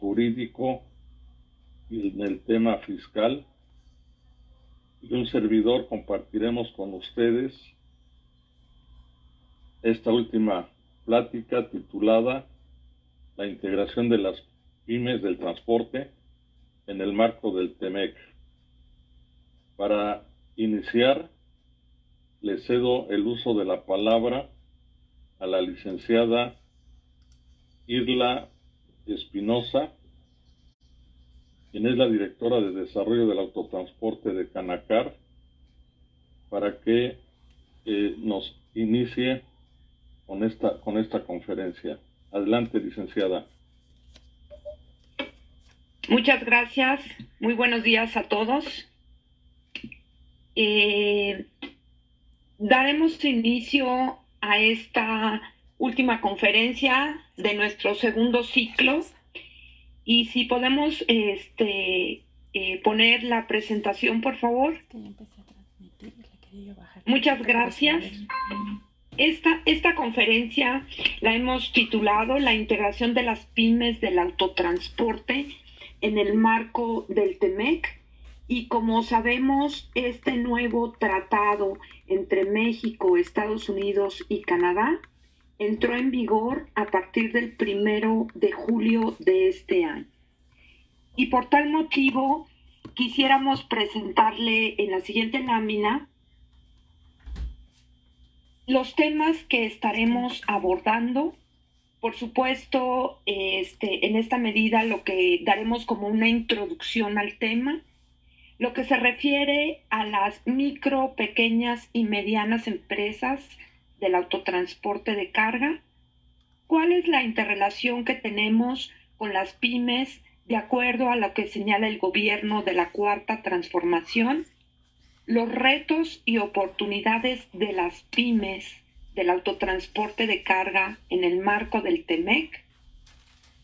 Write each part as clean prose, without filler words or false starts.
jurídico y en el tema fiscal. Y un servidor compartiremos con ustedes esta última plática titulada La integración de las pymes del transporte en el marco del TEMEC. Para iniciar, le cedo el uso de la palabra a la licenciada Irla Espinosa, quien es la directora de Desarrollo del Autotransporte de Canacar, para que nos inicie con esta conferencia. Adelante, licenciada. Muchas gracias. Muy buenos días a todos. Daremos inicio a esta última conferencia de nuestro segundo ciclo. Y si podemos poner la presentación, por favor. Muchas gracias. Esta conferencia la hemos titulado La integración de las pymes del autotransporte en el marco del TEMEC, y como sabemos, este nuevo tratado entre México, Estados Unidos y Canadá entró en vigor a partir del 1 de julio de este año. Y por tal motivo quisiéramos presentarle en la siguiente lámina los temas que estaremos abordando. Por supuesto, en esta medida lo que daremos como una introducción al tema, lo que se refiere a las micro, pequeñas y medianas empresas del autotransporte de carga, cuál es la interrelación que tenemos con las pymes de acuerdo a lo que señala el gobierno de la Cuarta Transformación, los retos y oportunidades de las pymes del autotransporte de carga en el marco del TEMEC,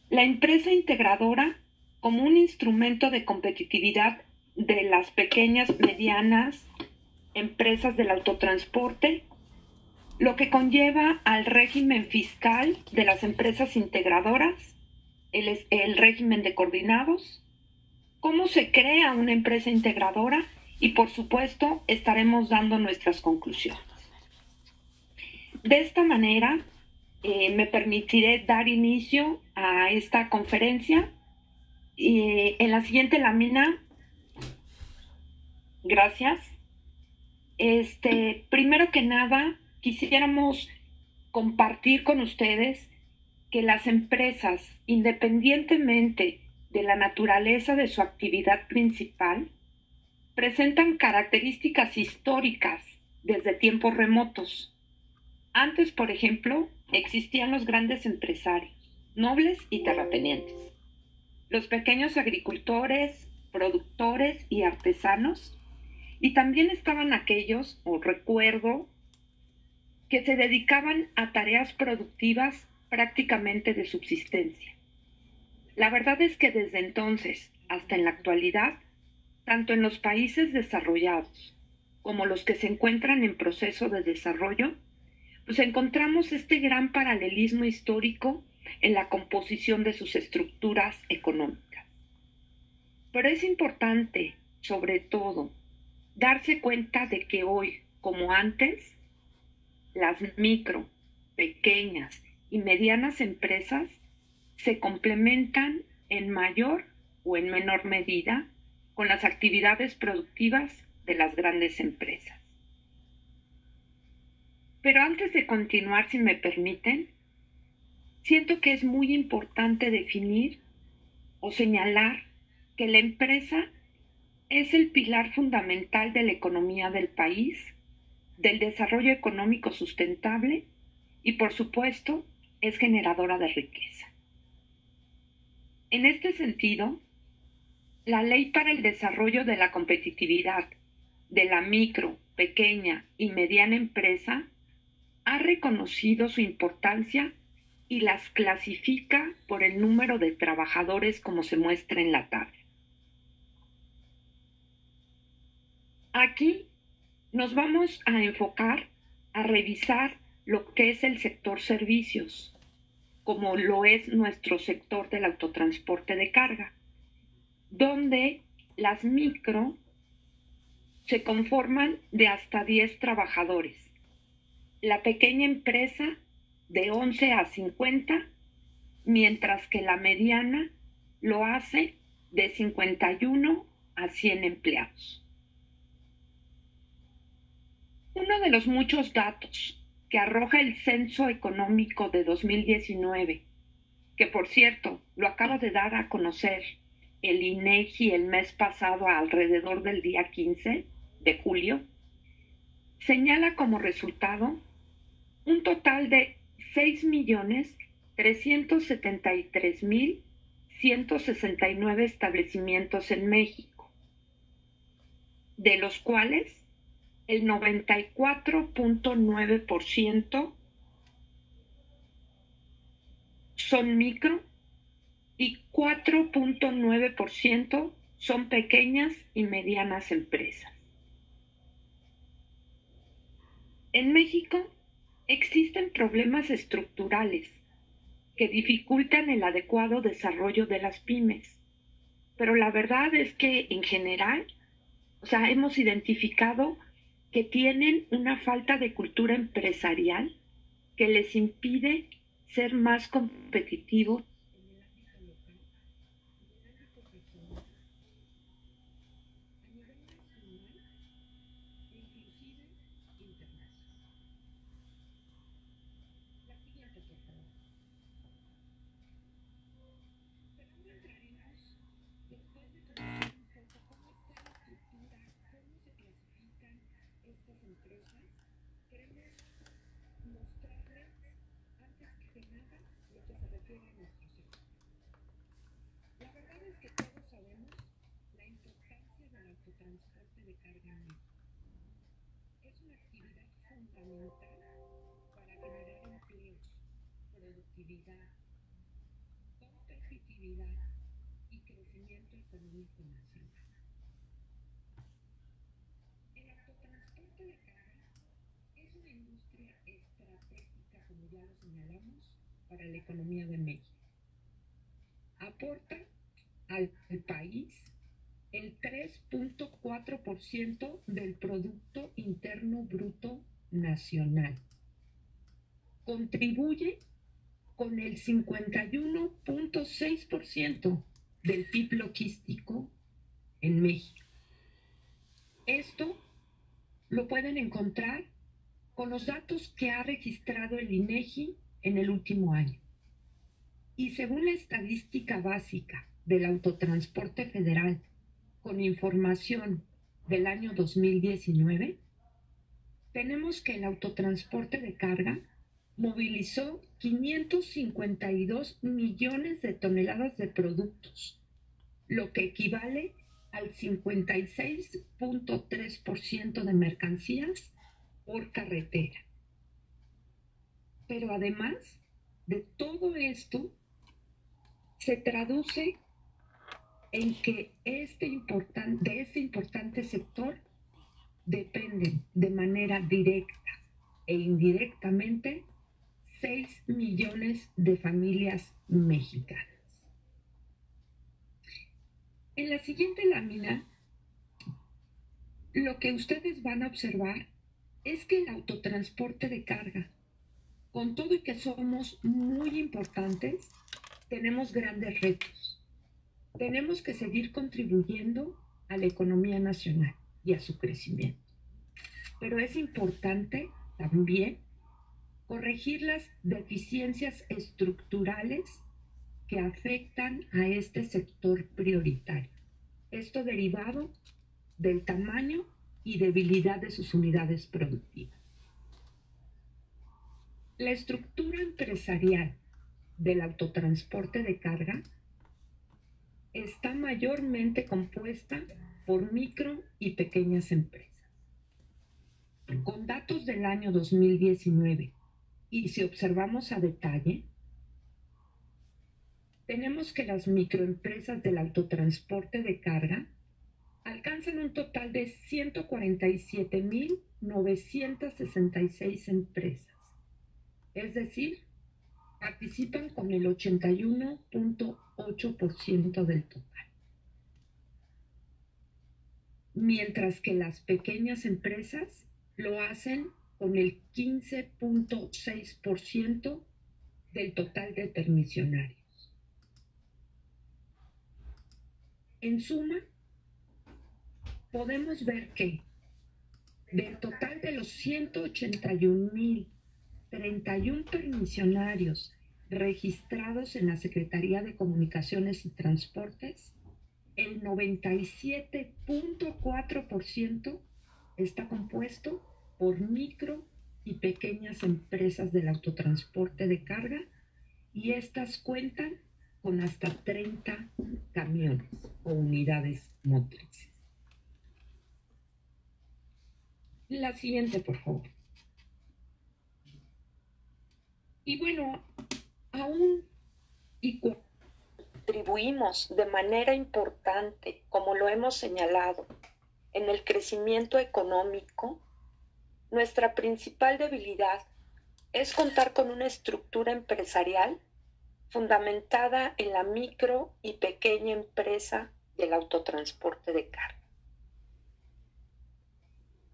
la empresa integradora como un instrumento de competitividad de las pequeñas, medianas empresas del autotransporte, lo que conlleva al régimen fiscal de las empresas integradoras, el régimen de coordinados, cómo se crea una empresa integradora y, por supuesto, estaremos dando nuestras conclusiones. De esta manera, me permitiré dar inicio a esta conferencia. En la siguiente lámina, gracias. Primero que nada, quisiéramos compartir con ustedes que las empresas, independientemente de la naturaleza de su actividad principal, presentan características históricas desde tiempos remotos. Antes, por ejemplo, existían los grandes empresarios, nobles y terratenientes, los pequeños agricultores, productores y artesanos, y también estaban aquellos, o recuerdo, que se dedicaban a tareas productivas prácticamente de subsistencia. La verdad es que desde entonces hasta en la actualidad, tanto en los países desarrollados como los que se encuentran en proceso de desarrollo, pues encontramos este gran paralelismo histórico en la composición de sus estructuras económicas. Pero es importante, sobre todo, darse cuenta de que hoy, como antes, las micro, pequeñas y medianas empresas se complementan en mayor o en menor medida con las actividades productivas de las grandes empresas. Pero antes de continuar, si me permiten, siento que es muy importante definir o señalar que la empresa es el pilar fundamental de la economía del país, del desarrollo económico sustentable y, por supuesto, es generadora de riqueza. En este sentido, la Ley para el Desarrollo de la Competitividad de la Micro, Pequeña y Mediana Empresa ha reconocido su importancia y las clasifica por el número de trabajadores como se muestra en la tabla. Aquí nos vamos a enfocar a revisar lo que es el sector servicios, como lo es nuestro sector del autotransporte de carga, donde las micro se conforman de hasta 10 trabajadores, la pequeña empresa de 11 a 50, mientras que la mediana lo hace de 51 a 100 empleados. Uno de los muchos datos que arroja el Censo Económico de 2019, que por cierto lo acaba de dar a conocer el INEGI el mes pasado alrededor del día 15 de julio, señala como resultado un total de 6.373.169 establecimientos en México, de los cuales el 94.9% son micro y 4.9% son pequeñas y medianas empresas. En México existen problemas estructurales que dificultan el adecuado desarrollo de las pymes, pero la verdad es que en general, hemos identificado que tienen una falta de cultura empresarial que les impide ser más competitivos competitividad y crecimiento económico nacional. El autotransporte de carga es una industria estratégica, como ya lo señalamos, para la economía de México. Aporta al país el 3.4% del Producto Interno Bruto Nacional. Contribuye con el 51.6% del PIB logístico en México. Esto lo pueden encontrar con los datos que ha registrado el INEGI en el último año. Y según la estadística básica del autotransporte federal, con información del año 2019, tenemos que el autotransporte de carga movilizó 552 millones de toneladas de productos, lo que equivale al 56.3% de mercancías por carretera. Pero además de todo esto, se traduce en que de este importante sector dependen de manera directa e indirectamente 6 millones de familias mexicanas. En la siguiente lámina, lo que ustedes van a observar es que el autotransporte de carga, con todo y que somos muy importantes, tenemos grandes retos. Tenemos que seguir contribuyendo a la economía nacional y a su crecimiento. Pero es importante también corregir las deficiencias estructurales que afectan a este sector prioritario. Esto derivado del tamaño y debilidad de sus unidades productivas. La estructura empresarial del autotransporte de carga está mayormente compuesta por micro y pequeñas empresas. Con datos del año 2019, y si observamos a detalle, tenemos que las microempresas del autotransporte de carga alcanzan un total de 147.966 empresas, es decir, participan con el 81.8% del total, mientras que las pequeñas empresas lo hacen con el 15.6% del total de permisionarios. En suma, podemos ver que del total de los 181.031 permisionarios registrados en la Secretaría de Comunicaciones y Transportes, el 97.4% está compuesto por micro y pequeñas empresas del autotransporte de carga, y estas cuentan con hasta 30 camiones o unidades motrices. La siguiente, por favor. Y bueno, aún y contribuimos de manera importante, como lo hemos señalado, en el crecimiento económico, nuestra principal debilidad es contar con una estructura empresarial fundamentada en la micro y pequeña empresa del autotransporte de carga.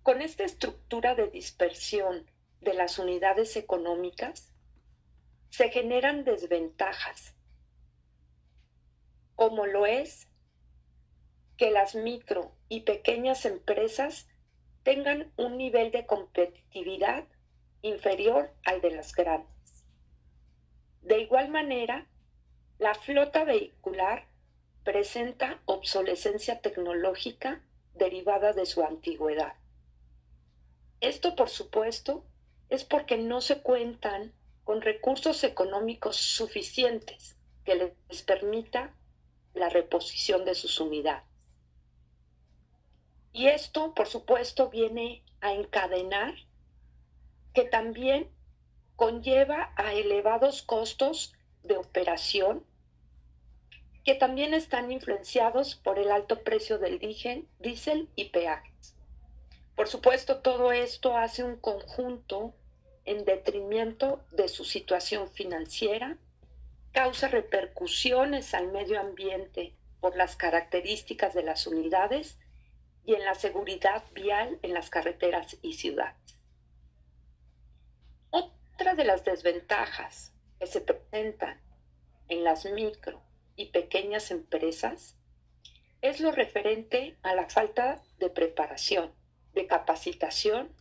Con esta estructura de dispersión de las unidades económicas, se generan desventajas, como lo es que las micro y pequeñas empresas tengan un nivel de competitividad inferior al de las grandes. De igual manera, la flota vehicular presenta obsolescencia tecnológica derivada de su antigüedad. Esto, por supuesto, es porque no se cuentan con recursos económicos suficientes que les permita la reposición de sus unidades. Y esto, por supuesto, viene a encadenar que también conlleva a elevados costos de operación, que también están influenciados por el alto precio del diésel y peajes. Por supuesto, todo esto hace un conjunto en detrimento de su situación financiera, causa repercusiones al medio ambiente por las características de las unidades y en la seguridad vial en las carreteras y ciudades. Otra de las desventajas que se presentan en las micro y pequeñas empresas es lo referente a la falta de preparación, de capacitación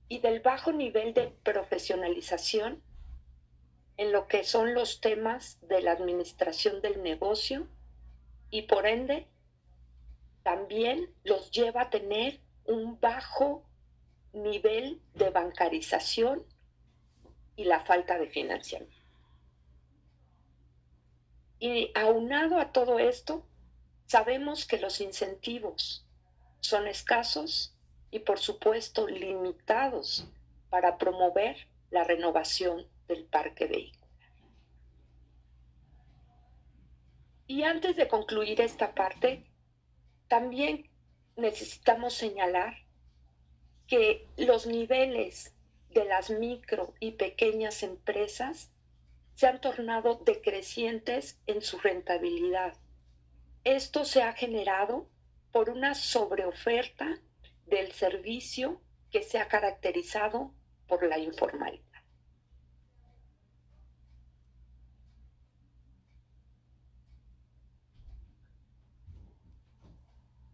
y del bajo nivel de profesionalización en lo que son los temas de la administración del negocio, y por ende también los lleva a tener un bajo nivel de bancarización y la falta de financiamiento. Y aunado a todo esto, sabemos que los incentivos son escasos y, por supuesto, limitados para promover la renovación del parque vehicular. Y antes de concluir esta parte, también necesitamos señalar que los niveles de las micro y pequeñas empresas se han tornado decrecientes en su rentabilidad. Esto se ha generado por una sobreoferta del servicio que se ha caracterizado por la informalidad.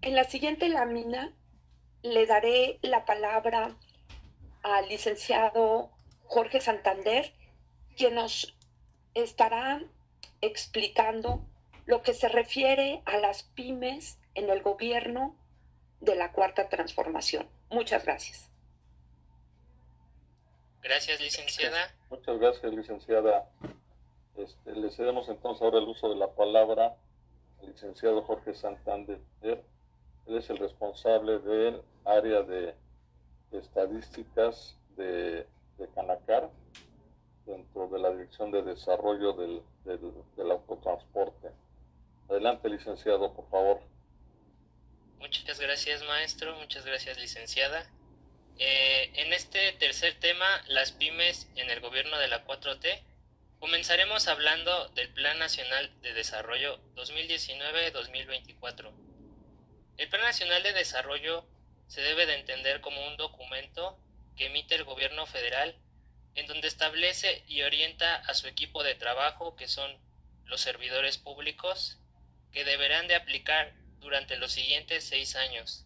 En la siguiente lámina le daré la palabra al licenciado Jorge Santander, quien nos estará explicando lo que se refiere a las pymes en el gobierno de la Cuarta Transformación. Muchas gracias. Gracias, licenciada. Muchas gracias, licenciada. Le cedemos entonces ahora el uso de la palabra al licenciado Jorge Santander. Él es el responsable del área de estadísticas de Canacar, dentro de la Dirección de Desarrollo del Autotransporte. Adelante, licenciado, por favor. Muchas gracias, maestro. Muchas gracias, licenciada. En este tercer tema, las pymes en el gobierno de la 4T, Comenzaremos hablando del Plan Nacional de Desarrollo 2019-2024. El Plan Nacional de Desarrollo se debe de entender como un documento que emite el gobierno federal en donde establece y orienta a su equipo de trabajo, que son los servidores públicos, que deberán de aplicar durante los siguientes 6 años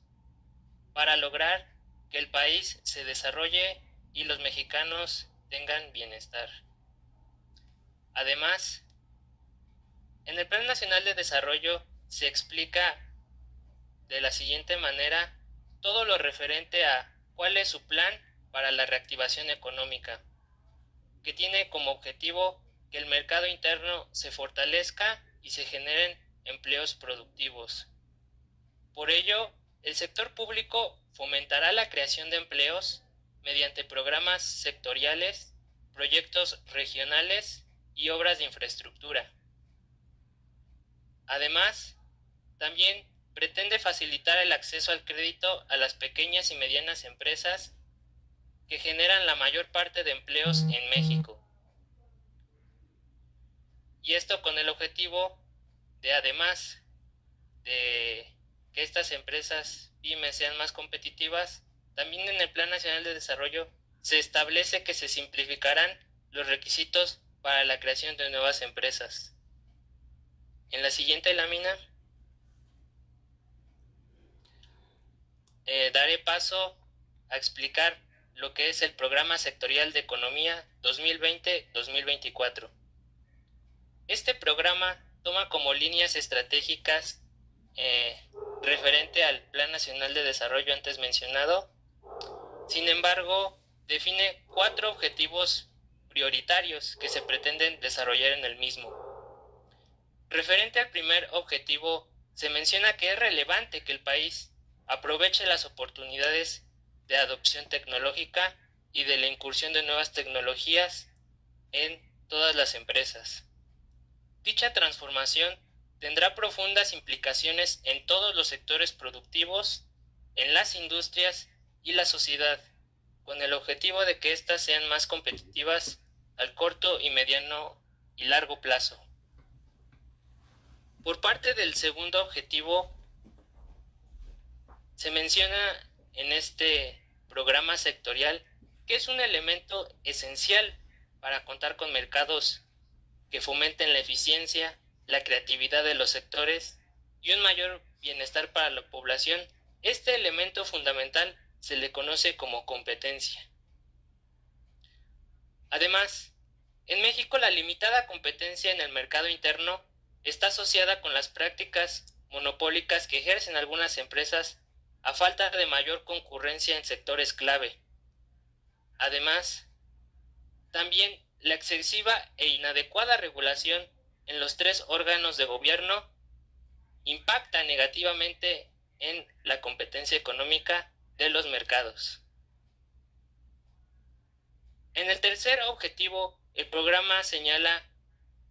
para lograr que el país se desarrolle y los mexicanos tengan bienestar. Además, en el Plan Nacional de Desarrollo se explica de la siguiente manera todo lo referente a cuál es su plan para la reactivación económica, que tiene como objetivo que el mercado interno se fortalezca y se generen empleos productivos. Por ello, el sector público fomentará la creación de empleos mediante programas sectoriales, proyectos regionales y obras de infraestructura. Además, también pretende facilitar el acceso al crédito a las pequeñas y medianas empresas que generan la mayor parte de empleos en México. Y esto con el objetivo de, además de que estas empresas pymes sean más competitivas, también en el Plan Nacional de Desarrollo se establece que se simplificarán los requisitos para la creación de nuevas empresas. En la siguiente lámina daré paso a explicar lo que es el Programa Sectorial de Economía 2020-2024. Este programa toma como líneas estratégicas referente al Plan Nacional de Desarrollo antes mencionado. Sin embargo, define 4 objetivos prioritarios que se pretenden desarrollar en el mismo. Referente al primer objetivo, se menciona que es relevante que el país aproveche las oportunidades de adopción tecnológica y de la incursión de nuevas tecnologías en todas las empresas. Dicha transformación tendrá profundas implicaciones en todos los sectores productivos, en las industrias y la sociedad, con el objetivo de que éstas sean más competitivas al corto y mediano y largo plazo. Por parte del segundo objetivo, se menciona en este programa sectorial que es un elemento esencial para contar con mercados que fomenten la eficiencia, la creatividad de los sectores y un mayor bienestar para la población. Este elemento fundamental se le conoce como competencia. Además, en México la limitada competencia en el mercado interno está asociada con las prácticas monopólicas que ejercen algunas empresas a falta de mayor concurrencia en sectores clave. Además, también la excesiva e inadecuada regulación en los 3 órganos de gobierno impacta negativamente en la competencia económica de los mercados. En el tercer objetivo, el programa señala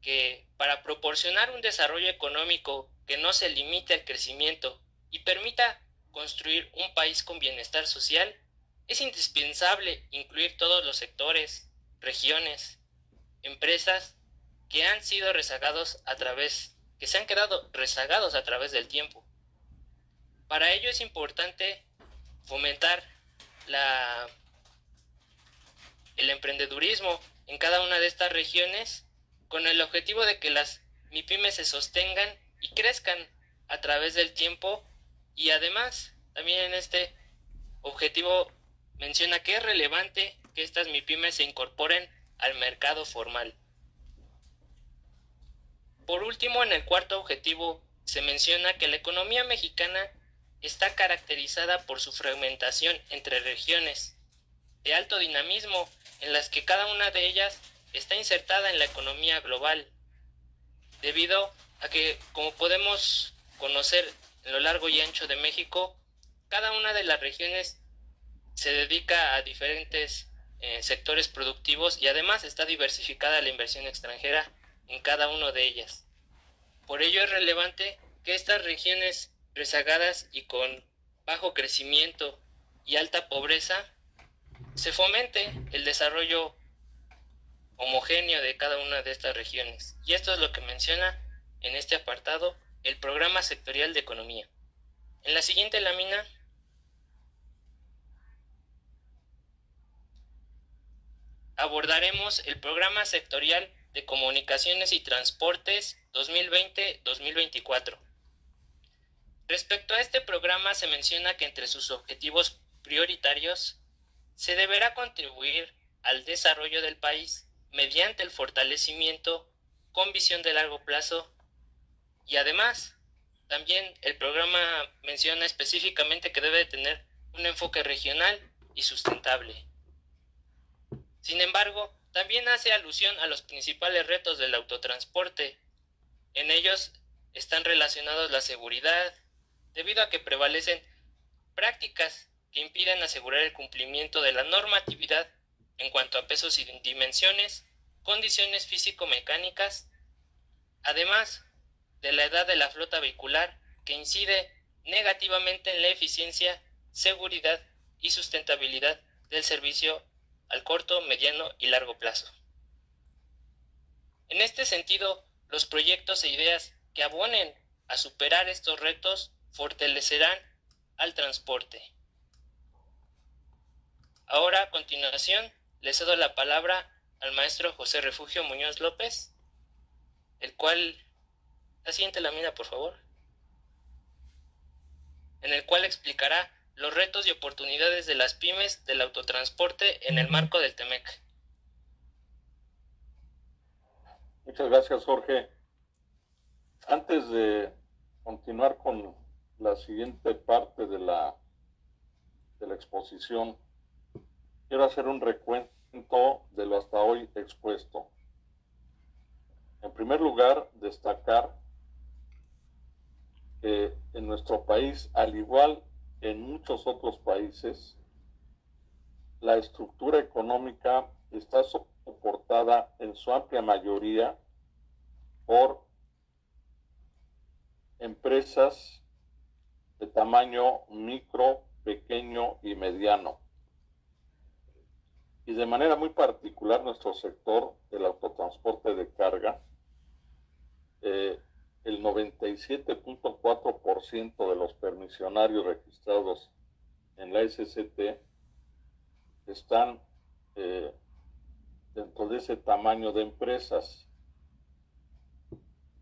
que para proporcionar un desarrollo económico que no se limite al crecimiento y permita construir un país con bienestar social, es indispensable incluir todos los sectores, regiones, empresas que han sido que se han quedado rezagados a través del tiempo. Para ello es importante fomentar el emprendedurismo en cada una de estas regiones con el objetivo de que las MIPYMES se sostengan y crezcan a través del tiempo, y además también en este objetivo menciona que es relevante que estas MIPYMES se incorporen al mercado formal. Por último, en el cuarto objetivo se menciona que la economía mexicana está caracterizada por su fragmentación entre regiones de alto dinamismo, en las que cada una de ellas está insertada en la economía global, debido a que, como podemos conocer en lo largo y ancho de México, cada una de las regiones se dedica a diferentes sectores productivos y además está diversificada la inversión extranjera en cada una de ellas. Por ello es relevante que estas regiones rezagadas y con bajo crecimiento y alta pobreza se fomente el desarrollo homogéneo de cada una de estas regiones. Y esto es lo que menciona en este apartado el Programa Sectorial de Economía. En la siguiente lámina abordaremos el Programa Sectorial de Comunicaciones y Transportes 2020-2024. Respecto a este programa se menciona que entre sus objetivos prioritarios se deberá contribuir al desarrollo del país mediante el fortalecimiento con visión de largo plazo y además también el programa menciona específicamente que debe tener un enfoque regional y sustentable. Sin embargo, también hace alusión a los principales retos del autotransporte. En ellos están relacionados la seguridad, debido a que prevalecen prácticas que impiden asegurar el cumplimiento de la normatividad en cuanto a pesos y dimensiones, condiciones físico-mecánicas, además de la edad de la flota vehicular que incide negativamente en la eficiencia, seguridad y sustentabilidad del servicio al corto, mediano y largo plazo. En este sentido, los proyectos e ideas que abonen a superar estos retos fortalecerán al transporte. Ahora, a continuación, le cedo la palabra al maestro José Refugio Muñoz López, el cual, la siguiente lámina, por favor, en el cual explicará los retos y oportunidades de las pymes del autotransporte en el marco del TEMEC. Muchas gracias, Jorge. Antes de continuar con la siguiente parte de la exposición, quiero hacer un recuento de lo hasta hoy expuesto. En primer lugar, destacar que en nuestro país, al igual que en muchos otros países, la estructura económica está soportada en su amplia mayoría por empresas de tamaño micro, pequeño y mediano. Y de manera muy particular nuestro sector del autotransporte de carga, el 97.4% de los permisionarios registrados en la SCT están dentro de ese tamaño de empresas.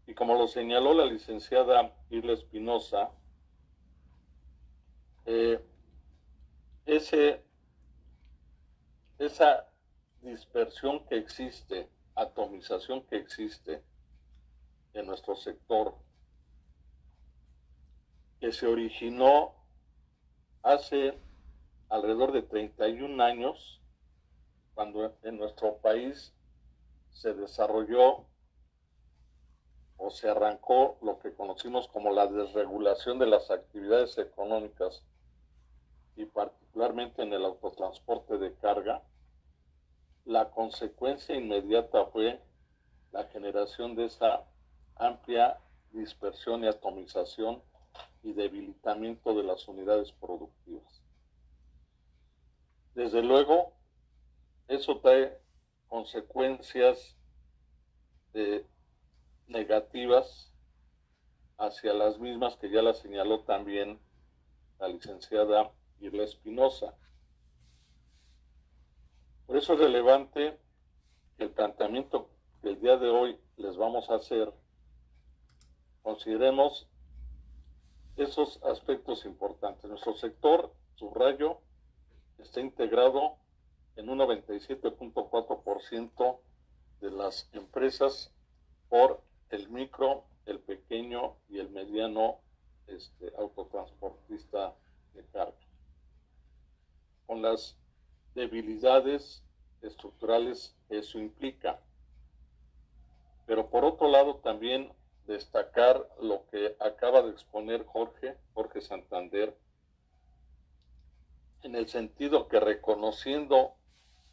Y como lo señaló la licenciada Irla Espinosa, esa dispersión que existe, atomización que existe en nuestro sector, que se originó hace alrededor de 31 años, cuando en nuestro país se desarrolló o se arrancó lo que conocimos como la desregulación de las actividades económicas y particularmente en el autotransporte de carga. La consecuencia inmediata fue la generación de esa amplia dispersión y atomización y debilitamiento de las unidades productivas. Desde luego, eso trae consecuencias negativas hacia las mismas que ya la señaló también la licenciada Irla Espinosa. Por eso es relevante que el planteamiento que el día de hoy les vamos a hacer, consideremos esos aspectos importantes. Nuestro sector, subrayo, está integrado en un 97.4% de las empresas por el micro, el pequeño y el mediano autotransportista de carga, con las debilidades estructurales que eso implica. Pero por otro lado también destacar lo que acaba de exponer Jorge Santander, en el sentido que reconociendo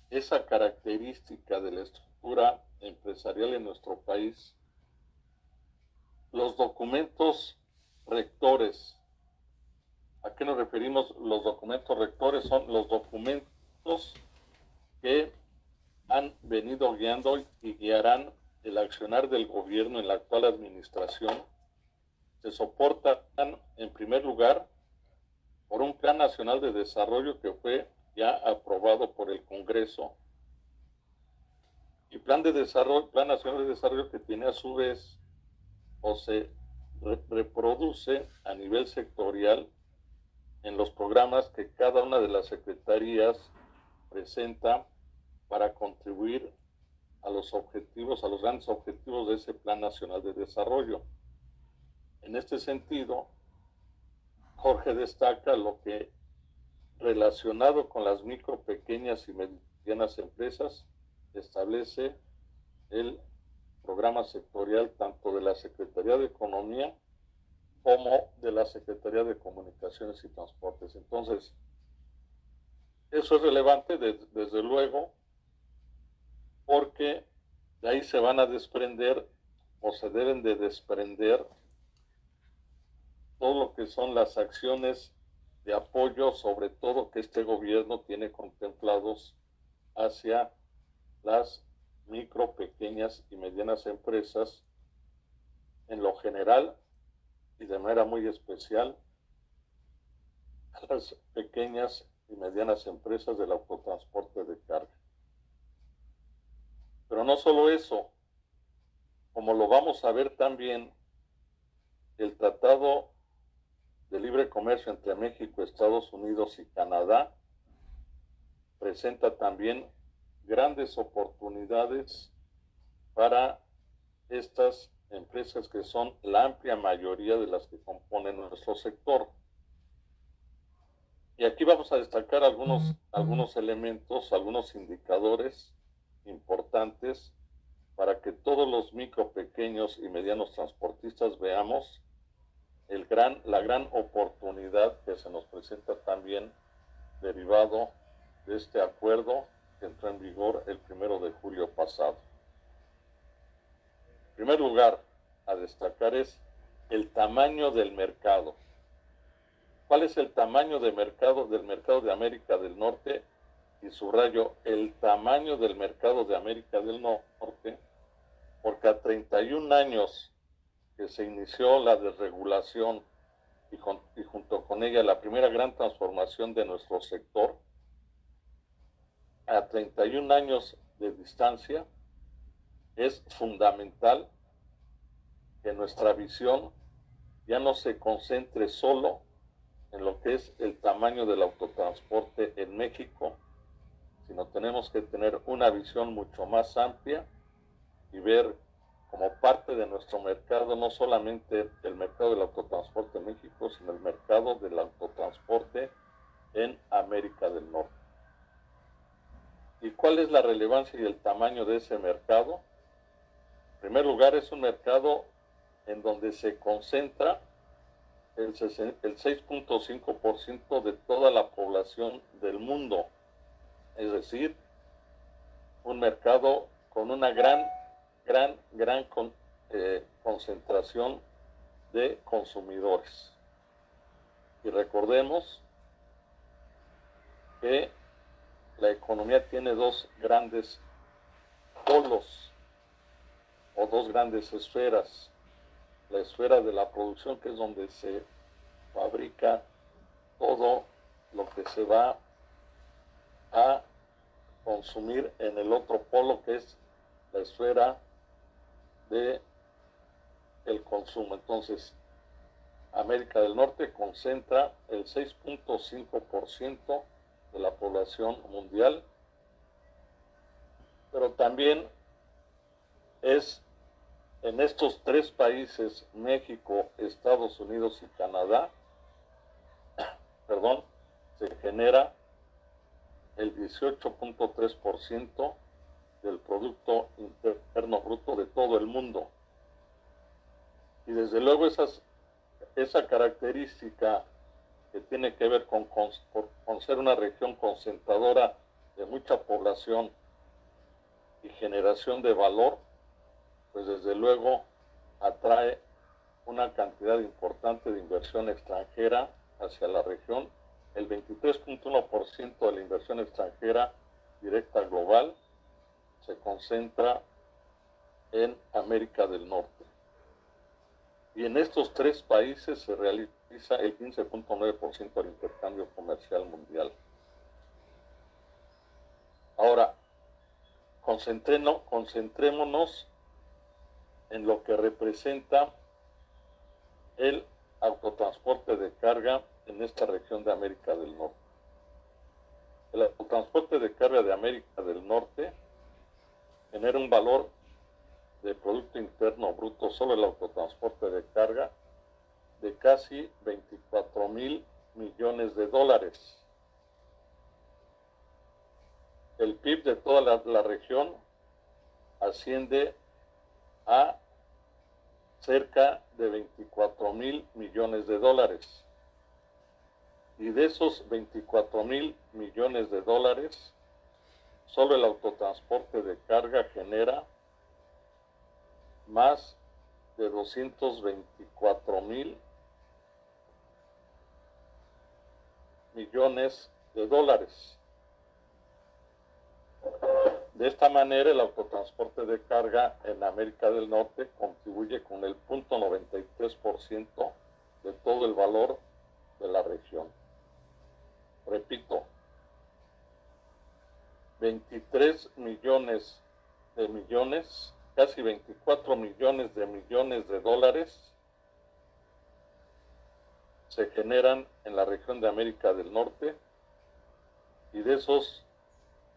esa característica de la estructura empresarial en nuestro país, los documentos rectores, ¿a qué nos referimos? Los documentos rectores son los documentos que han venido guiando y guiarán el accionar del gobierno en la actual administración se soportan, en primer lugar, por un Plan Nacional de Desarrollo que fue ya aprobado por el Congreso, y Plan Nacional de Desarrollo que tiene a su vez o se reproduce a nivel sectorial en los programas que cada una de las secretarías presenta para contribuir a los objetivos, a los grandes objetivos de ese Plan Nacional de Desarrollo. En este sentido, Jorge destaca lo que, relacionado con las micro, pequeñas y medianas empresas, establece el programa sectorial tanto de la Secretaría de Economía como de la Secretaría de Comunicaciones y Transportes. Entonces, eso es relevante desde luego, porque de ahí se van a desprender o se deben de desprender todo lo que son las acciones de apoyo, sobre todo que este gobierno tiene contemplados hacia las micro, pequeñas y medianas empresas en lo general y de manera muy especial a las pequeñas y medianas empresas del autotransporte de carga. Pero no solo eso, como lo vamos a ver también, el Tratado de Libre Comercio entre México, Estados Unidos y Canadá presenta también grandes oportunidades para estas empresas que son la amplia mayoría de las que componen nuestro sector. Y aquí vamos a destacar algunos elementos, algunos indicadores importantes para que todos los micro, pequeños y medianos transportistas veamos la gran oportunidad que se nos presenta también derivado de este acuerdo que entró en vigor el 1 de julio pasado. En primer lugar, a destacar es el tamaño del mercado. ¿Cuál es el tamaño del mercado de América del Norte? Y subrayo el tamaño del mercado de América del Norte, porque a 31 años que se inició la desregulación y junto con ella la primera gran transformación de nuestro sector, a 31 años de distancia, es fundamental que nuestra visión ya no se concentre solo en lo que es el tamaño del autotransporte en México, sino tenemos que tener una visión mucho más amplia y ver como parte de nuestro mercado no solamente el mercado del autotransporte en México, sino el mercado del autotransporte en América del Norte. ¿Y cuál es la relevancia y el tamaño de ese mercado? En primer lugar, es un mercado en donde se concentra el 6.5% de toda la población del mundo, es decir, un mercado con una gran concentración de consumidores. Y recordemos que la economía tiene dos grandes polos o dos grandes esferas. La esfera de la producción, que es donde se fabrica todo lo que se va a consumir, en el otro polo, que es la esfera de el consumo. Entonces, América del Norte concentra el 6.5% de la población mundial, pero también es en estos tres países, México, Estados Unidos y Canadá, se genera el 18.3% del Producto Interno Bruto de todo el mundo. Y desde luego esa característica que tiene que ver con ser una región concentradora de mucha población y generación de valor, pues desde luego atrae una cantidad importante de inversión extranjera hacia la región. El 23.1% de la inversión extranjera directa global se concentra en América del Norte. Y en estos tres países se realiza el 15.9% del intercambio comercial mundial. Ahora, concentrémonos en lo que representa el autotransporte de carga en esta región de América del Norte. El autotransporte de carga de América del Norte genera un valor de Producto Interno Bruto, solo el autotransporte de carga, de casi 24,000 millones de dólares. El PIB de toda la región asciende a cerca de 24,000 millones de dólares. Y de esos 24,000 millones de dólares, solo el autotransporte de carga genera más de 224,000 millones de dólares. De esta manera, el autotransporte de carga en América del Norte contribuye con el 0.93% de todo el valor de la región. Repito, 23 millones de millones, casi 24 millones de dólares se generan en la región de América del Norte, y de esos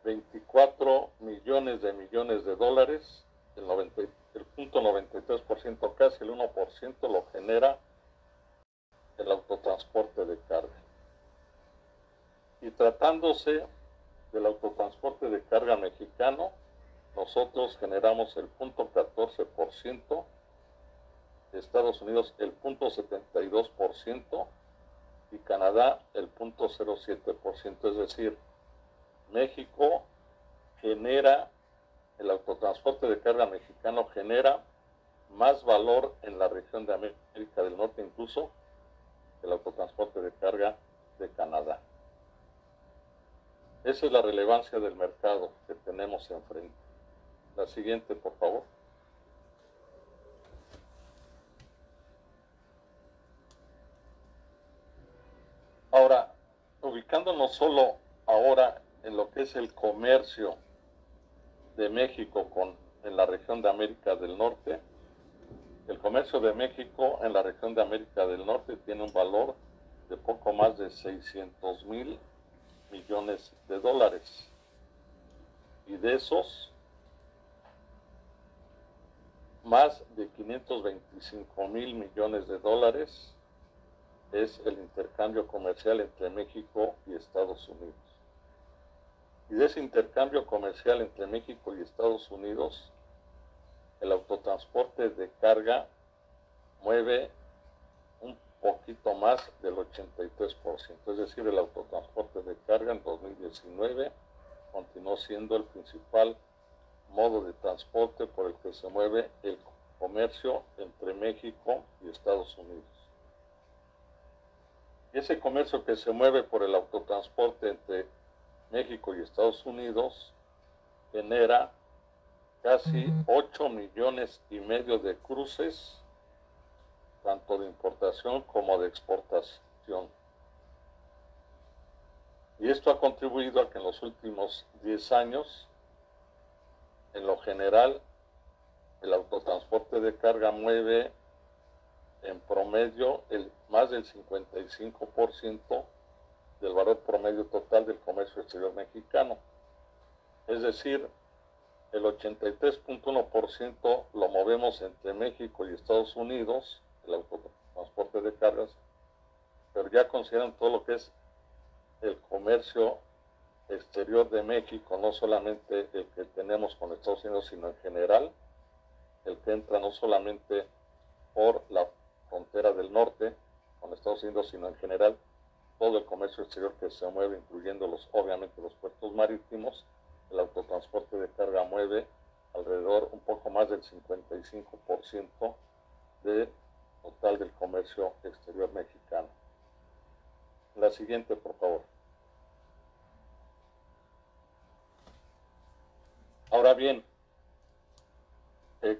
24 millones de dólares, el 0.93%, casi el 1%, lo genera el autotransporte de carga. Y tratándose del autotransporte de carga mexicano, nosotros generamos el 0.14%, Estados Unidos el 0.72% y Canadá el 0.07%, es decir, México genera, el autotransporte de carga mexicano genera más valor en la región de América del Norte incluso que el autotransporte de carga de Canadá. Esa es la relevancia del mercado que tenemos enfrente. La siguiente, por favor. Ahora, ubicándonos solo ahora en lo que es el comercio de México en la región de América del Norte, el comercio de México en la región de América del Norte tiene un valor de poco más de 600,000 millones de dólares. Y de esos, más de 525,000 millones de dólares es el intercambio comercial entre México y Estados Unidos. Y de ese intercambio comercial entre México y Estados Unidos, el autotransporte de carga mueve un poquito más del 83%. Es decir, el autotransporte de carga en 2019 continuó siendo el principal modo de transporte por el que se mueve el comercio entre México y Estados Unidos. Y ese comercio que se mueve por el autotransporte entre México y Estados Unidos genera casi 8,5 millones de cruces, tanto de importación como de exportación. Y esto ha contribuido a que en los últimos 10 años, en lo general, el autotransporte de carga mueve en promedio más del 55% del valor promedio total del comercio exterior mexicano. Es decir, el 83.1% lo movemos entre México y Estados Unidos, el autotransporte de cargas, pero ya consideran todo lo que es el comercio exterior de México, no solamente el que tenemos con Estados Unidos, sino en general, el que entra no solamente por la frontera del norte con Estados Unidos, sino en general todo el comercio exterior que se mueve, incluyendo obviamente los puertos marítimos. El autotransporte de carga mueve alrededor un poco más del 55% del total del comercio exterior mexicano. La siguiente, por favor. Ahora, Ahora bien,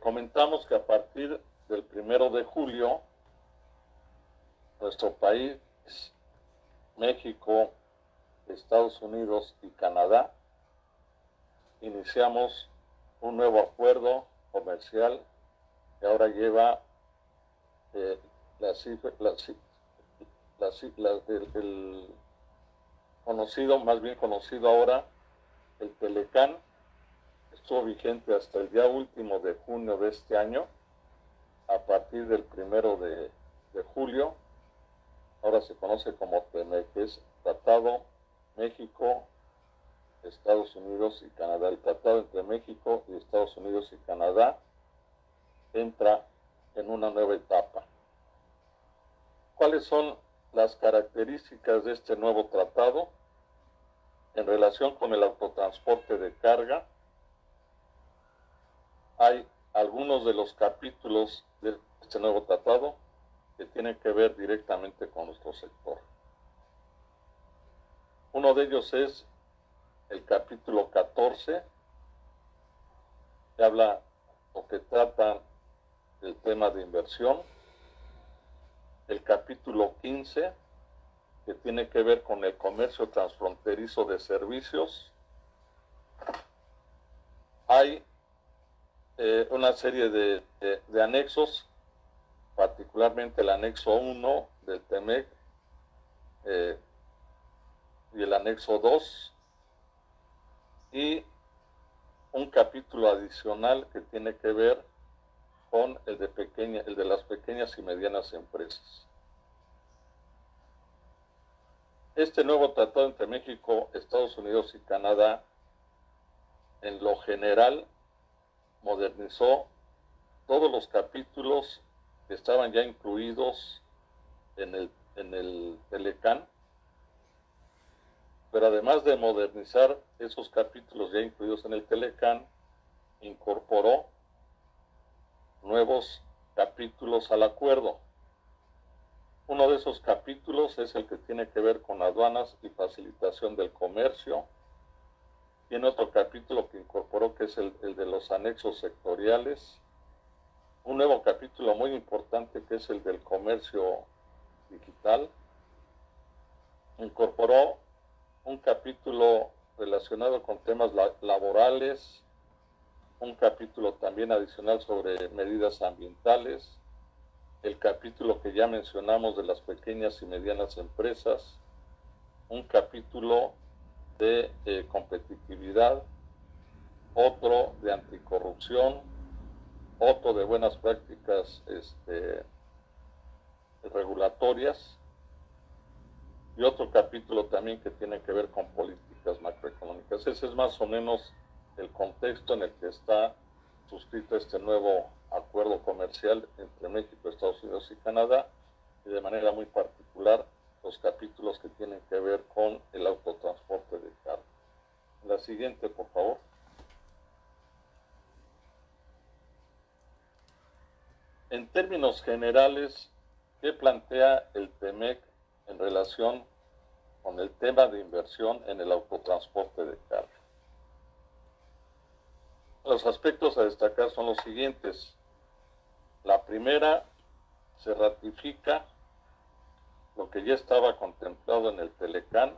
comentamos que a partir del 1 de julio, nuestro país, México, Estados Unidos y Canadá, iniciamos un nuevo acuerdo comercial que ahora lleva el conocido, más bien conocido ahora, el Telecán. Estuvo vigente hasta el día último de junio de este año. A partir del 1 de julio, ahora se conoce como TEMEC, que es Tratado México, Estados Unidos y Canadá. El tratado entre México y Estados Unidos y Canadá entra en una nueva etapa. ¿Cuáles son las características de este nuevo tratado? En relación con el autotransporte de carga, hay algunos de los capítulos de este nuevo tratado que tienen que ver directamente con nuestro sector. Uno de ellos es el capítulo 14, que habla o que trata del tema de inversión. El capítulo 15, que tiene que ver con el comercio transfronterizo de servicios. Hay una serie de anexos, particularmente el anexo 1 del TEMEC y el anexo 2, y un capítulo adicional que tiene que ver con el de las pequeñas y medianas empresas. Este nuevo tratado entre México, Estados Unidos y Canadá, en lo general, modernizó todos los capítulos que estaban ya incluidos en el Telecán, pero además de modernizar esos capítulos ya incluidos en el Telecán, incorporó nuevos capítulos al acuerdo. Uno de esos capítulos es el que tiene que ver con aduanas y facilitación del comercio. Tiene otro capítulo que incorporó, que es el de los anexos sectoriales. Un nuevo capítulo muy importante, que es el del comercio digital. Incorporó un capítulo relacionado con temas laborales, un capítulo también adicional sobre medidas ambientales, el capítulo que ya mencionamos de las pequeñas y medianas empresas, un capítulo de competitividad, otro de anticorrupción, otro de buenas prácticas regulatorias, y otro capítulo también que tiene que ver con políticas macroeconómicas. Ese es más o menos el contexto en el que está suscrito este nuevo acuerdo comercial entre México, Estados Unidos y Canadá, y de manera muy particular los capítulos que tienen que ver con el autotransporte de carga. La siguiente, por favor. En términos generales, ¿qué plantea el TEMEC en relación con el tema de inversión en el autotransporte de carga? Los aspectos a destacar son los siguientes. La primera, se ratifica lo que ya estaba contemplado en el Telecán,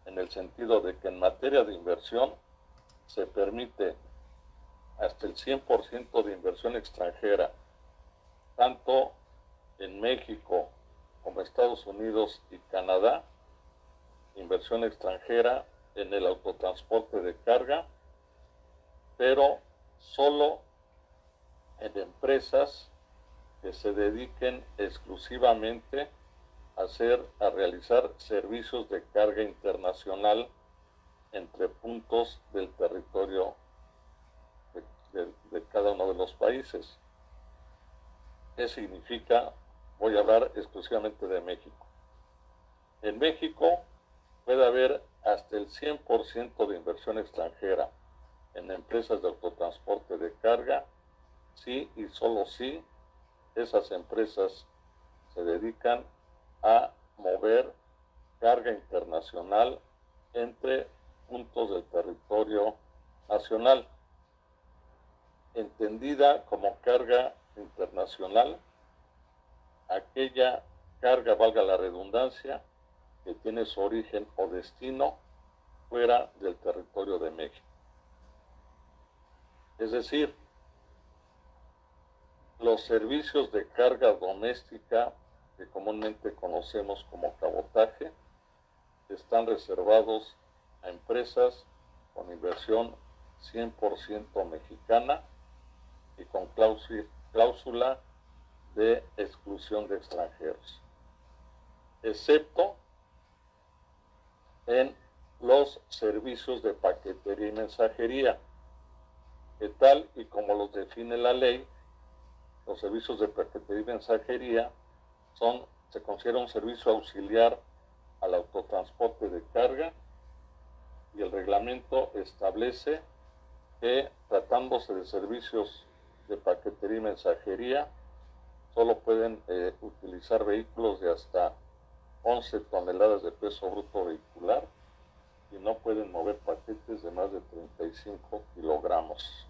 en el sentido de que en materia de inversión se permite hasta el 100% de inversión extranjera, tanto en México como Estados Unidos y Canadá, inversión extranjera en el autotransporte de carga, pero solo en empresas que se dediquen exclusivamente a realizar servicios de carga internacional entre puntos del territorio de cada uno de los países. ¿Qué significa? Voy a hablar exclusivamente de México. En México puede haber hasta el 100% de inversión extranjera en empresas de autotransporte de carga, sí y solo si esas empresas se dedican a mover carga internacional entre puntos del territorio nacional. entendida como carga internacional, aquella carga, valga la redundancia, que tiene su origen o destino fuera del territorio de México. Es decir, los servicios de carga doméstica que comúnmente conocemos como cabotaje están reservados a empresas con inversión 100% mexicana y con cláusula de exclusión de extranjeros, excepto en los servicios de paquetería y mensajería, que tal y como los define la ley, los servicios de paquetería y mensajería se considera un servicio auxiliar al autotransporte de carga, y el reglamento establece que, tratándose de servicios de paquetería y mensajería, solo pueden utilizar vehículos de hasta 11 toneladas de peso bruto vehicular y no pueden mover paquetes de más de 35 kilogramos.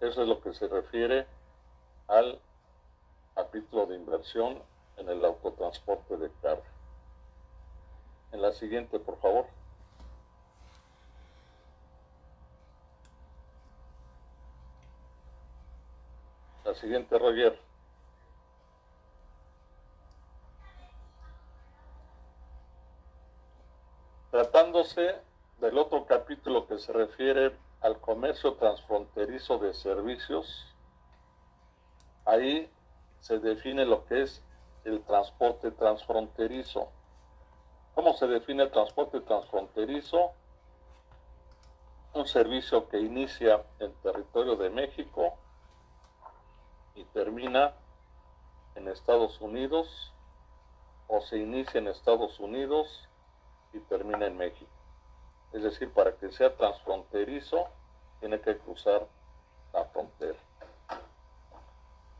Eso es lo que se refiere al capítulo de inversión en el autotransporte de carga. En la siguiente, por favor. La siguiente, Roger. Tratándose del otro capítulo que se refiere al comercio transfronterizo de servicios, ahí se define lo que es el transporte transfronterizo. ¿Cómo se define el transporte transfronterizo? Un servicio que inicia en territorio de México y termina en Estados Unidos, o se inicia en Estados Unidos y termina en México. Es decir, para que sea transfronterizo, tiene que cruzar la frontera.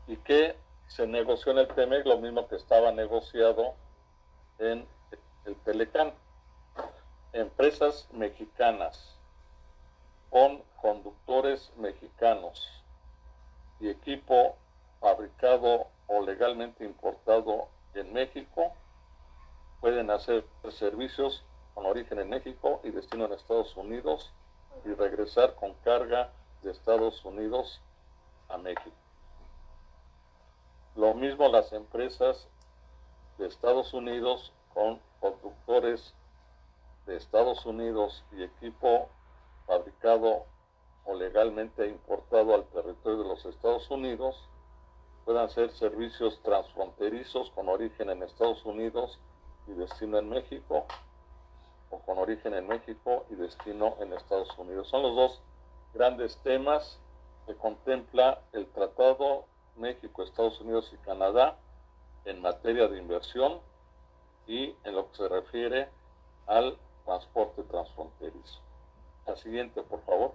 ¿Y qué se negoció en el TEMEC? Lo mismo que estaba negociado en el Telecán. Empresas mexicanas con conductores mexicanos y equipo fabricado o legalmente importado en México pueden hacer servicios con origen en México y destino en Estados Unidos y regresar con carga de Estados Unidos a México. Lo mismo las empresas de Estados Unidos con conductores de Estados Unidos y equipo fabricado o legalmente importado al territorio de los Estados Unidos puedan hacer servicios transfronterizos con origen en Estados Unidos y destino en México, o con origen en México y destino en Estados Unidos. Son los dos grandes temas que contempla el Tratado México, Estados Unidos y Canadá en materia de inversión y en lo que se refiere al transporte transfronterizo. La siguiente, por favor.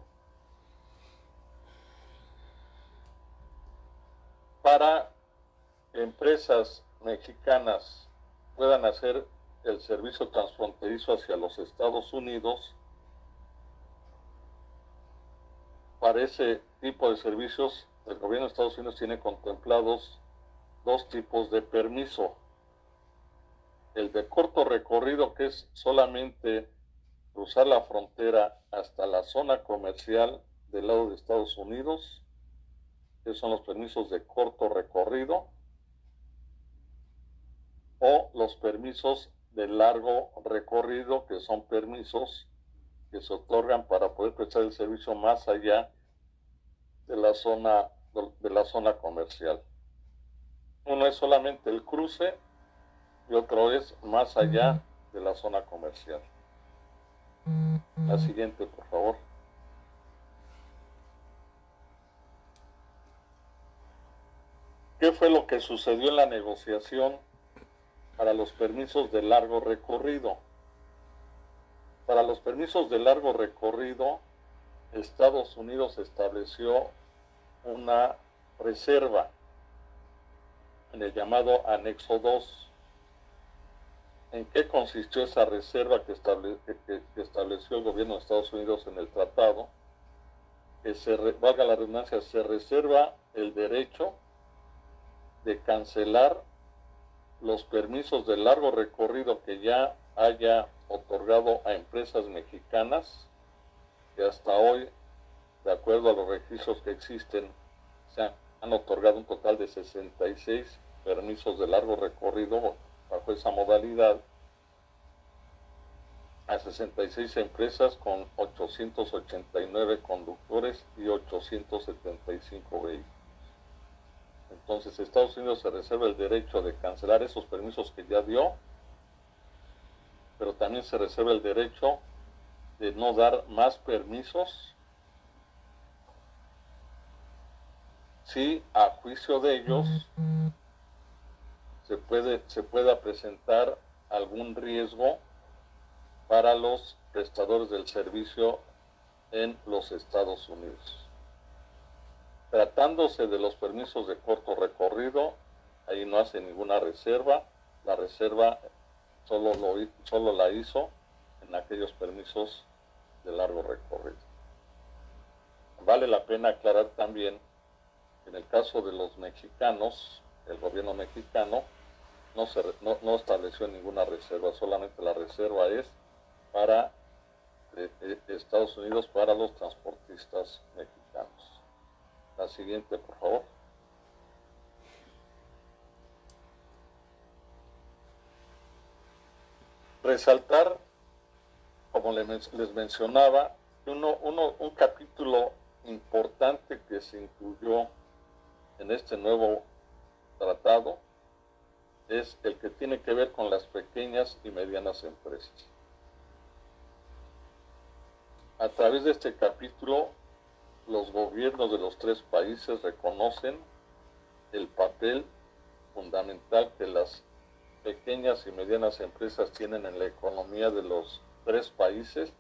Para que empresas mexicanas puedan hacer el servicio transfronterizo hacia los Estados Unidos, para ese tipo de servicios, el gobierno de Estados Unidos tiene contemplados dos tipos de permiso. El de corto recorrido, que es solamente cruzar la frontera hasta la zona comercial del lado de Estados Unidos, que son los permisos de corto recorrido, o los permisos de largo recorrido, que son permisos que se otorgan para poder prestar el servicio más allá de la zona comercial. Uno es solamente el cruce y otro es más allá de la zona comercial. La siguiente, por favor. ¿Qué fue lo que sucedió en la negociación para los permisos de largo recorrido? Para los permisos de largo recorrido, Estados Unidos estableció una reserva en el llamado Anexo 2. ¿En qué consistió esa reserva que estableció el gobierno de Estados Unidos en el tratado? que valga la redundancia, se reserva el derecho de cancelar los permisos de largo recorrido que ya haya otorgado a empresas mexicanas, que hasta hoy, de acuerdo a los registros que existen, se han otorgado un total de 66 permisos de largo recorrido bajo esa modalidad a 66 empresas con 889 conductores y 875 vehículos. Entonces Estados Unidos se reserva el derecho de cancelar esos permisos que ya dio, pero también se reserva el derecho de no dar más permisos si a juicio de ellos se pueda presentar algún riesgo para los prestadores del servicio en los Estados Unidos. Tratándose de los permisos de corto recorrido, ahí no hace ninguna reserva. La reserva solo la hizo en aquellos permisos de largo recorrido. Vale la pena aclarar también que en el caso de los mexicanos, el gobierno mexicano no estableció ninguna reserva, solamente la reserva es para Estados Unidos, para los transportistas mexicanos. La siguiente, por favor. Resaltar, como les mencionaba, un capítulo importante que se incluyó en este nuevo tratado es el que tiene que ver con las pequeñas y medianas empresas. A través de este capítulo, los gobiernos de los tres países reconocen el papel fundamental que las pequeñas y medianas empresas tienen en la economía de los tres países